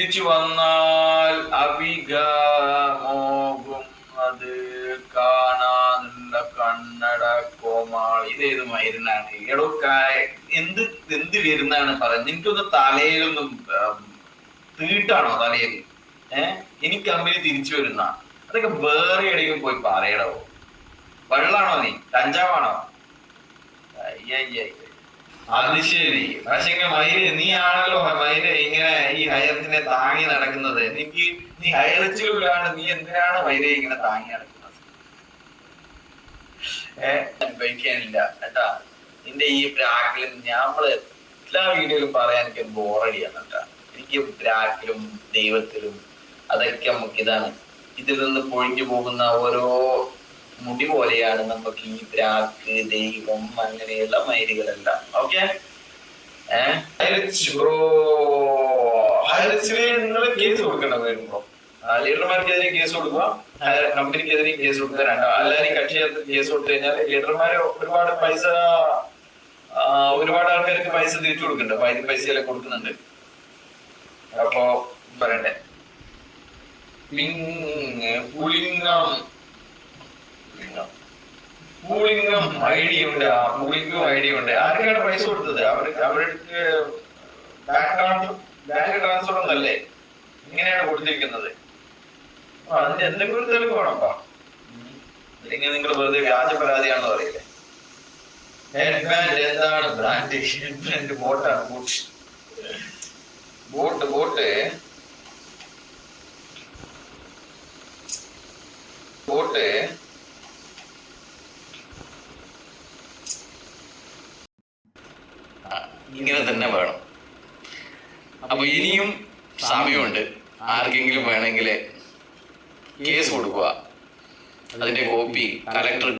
തിരിച്ചു വന്നാൽ അഭിഗമോകും അത് കാണാനുള്ള കണ്ണട കോമാൾ. ഇതേത് മരുന്നാണ് എടോ? എന്ത് എന്ത് വരുന്നാണ് പറയുന്നത്? എനിക്കൊന്ന് തലയിലൊന്നും തീട്ടാണോ തലയിൽ? ഇനി കമ്പനി തിരിച്ചു വരുന്ന അതൊക്കെ വേറെ എവിടെയും പോയി പറയടോ. വെള്ളാണോ നീ? കഞ്ചാവാണോ? അയ്യയ്യ, അത് ശരി. പക്ഷെ മയില് നീ ആണല്ലോ മയില് ഇങ്ങനെ ഈ ഹയറത്തിനെ താങ്ങി നടക്കുന്നത്. നീ ഹയറച്ചിലാണ്, നീ എന്തിനാണ് മയിലെ ഇങ്ങനെ താങ്ങി നടക്കുന്നത്? അനുഭവിക്കാനില്ല കേട്ടാ നിന്റെ ഈ പ്രാക്കിലും. നമ്മള് എല്ലാ വീഡിയോയിലും പറയാൻ എനിക്ക് ബോറടിയാണ് കേട്ടാ. എനിക്ക് പ്രാക്കിലും ദൈവത്തിലും അതൊക്കെ നമുക്ക് ഇതാണ്. ഇതിൽ നിന്ന് പൊഴിഞ്ഞു പോകുന്ന ഓരോ മുടി പോലെയാണ് നമുക്ക് ഈ പ്രാക്ക്, ദൈവം, അങ്ങനെയുള്ള മൈലുകളെല്ലാം. ഓക്കെ, നിങ്ങൾ കേസ് കൊടുക്കണം വരുമ്പോ. ലീഡർമാർക്കെതിരെ കേസ് കൊടുക്കുക, കമ്പനിക്കെതിരെ കേസ് കൊടുക്കുക. എല്ലാവരും കക്ഷി കേസ് കൊടുത്തു കഴിഞ്ഞാൽ ലീഡർമാര് ഒരുപാട് പൈസ, ഒരുപാട് ആൾക്കാർക്ക് പൈസ തിരിച്ചു കൊടുക്കുന്നുണ്ട്. പൈസയെല്ലാം കൊടുക്കുന്നുണ്ട്. അപ്പൊ പറയണ്ടേ, പൂളിംഗം ഐഡിയ ഉണ്ട്. ആ പൂളിംഗും ഐഡിയ ഉണ്ട്. ആർക്കാണ് പൈസ കൊടുത്തത്? അവർക്ക് ബാങ്ക് ട്രാൻസ്ഫർ ഒന്നല്ലേ ഇങ്ങനെയാണ് കൊടുത്തിരിക്കുന്നത്. അതിന്റെ എന്തെങ്കിലും ഒരു തെളിവ് വേണംപ്പാ. അല്ലെങ്കിൽ നിങ്ങൾ വെറുതെ വ്യാജ പരാതിയാണെന്ന് പറയില്ലേ? ഹെഡ് ബാൻഡ് എന്താണ് ബ്രാൻഡ്? ഹെഡ് ബാൻഡ് ബോട്ടാണ്. ബോട്ട് ബോട്ട് ബോട്ട് ഇങ്ങനെ തന്നെ വേണം. അപ്പൊ ഇനിയും സമയമുണ്ട്. ആർക്കെങ്കിലും വേണമെങ്കിൽ കേസ് കൊടുക്കുക. അതിന്റെ കോപ്പി കളക്ടർ